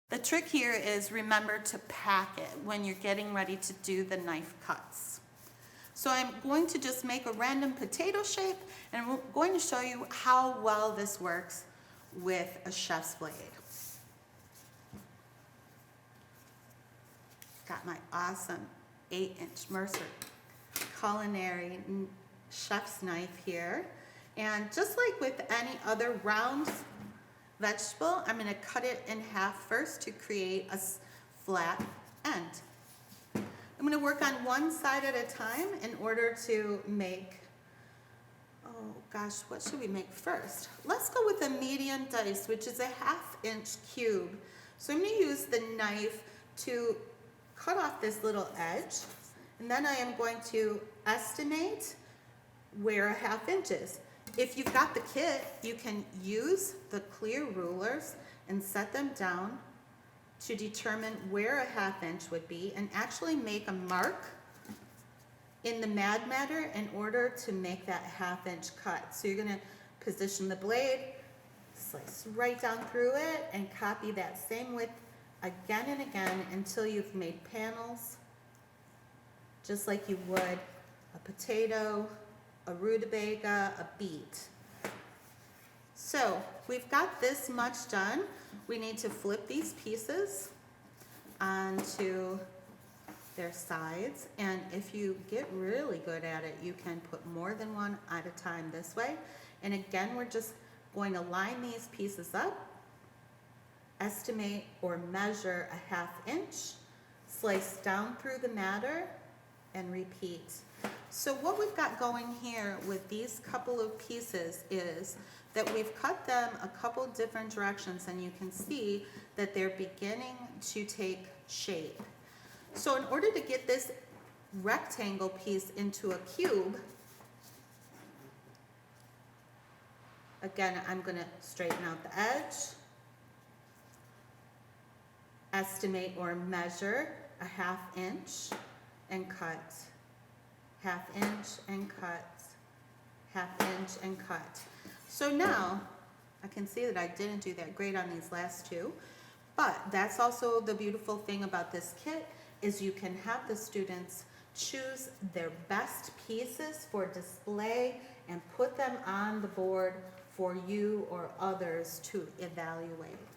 The trick here is remember to pack it when you're getting ready to do the knife cuts. So I'm going to just make a random potato shape, and I'm going to show you how well this works with a chef's blade. Got my awesome 8-inch Mercer Culinary chef's knife here. And just like with any other round vegetable, I'm going to cut it in half first to create a flat end. I'm going to work on one side at a time in order to make, oh gosh, what should we make first? Let's go with a medium dice, which is a 1/2-inch cube. So I'm going to use the knife to cut off this little edge, and then I am going to estimate where a 1/2 inch is. If you've got the kit, you can use the clear rulers and set them down to determine where a 1/2 inch would be and actually make a mark in the Mad Mattr in order to make that 1/2 inch cut. So you're going to position the blade, slice right down through it, and copy that same width again and again until you've made panels just like you would a potato, a rutabaga, a beet. So we've got this much done. We need to flip these pieces onto their sides, and if you get really good at it, you can put more than one at a time this way. And again, we're just going to line these pieces up, estimate or measure a 1/2 inch, slice down through the matter, and repeat. So what we've got going here with these couple of pieces is that we've cut them a couple different directions, and you can see that they're beginning to take shape. So in order to get this rectangle piece into a cube, again, I'm going to straighten out the edge, estimate or measure a 1/2 inch, and cut. 1/2 inch and cut. 1/2 inch and cut. So now I can see that I didn't do that great on these last two, but that's also the beautiful thing about this kit is you can have the students choose their best pieces for display and put them on the board for you or others to evaluate.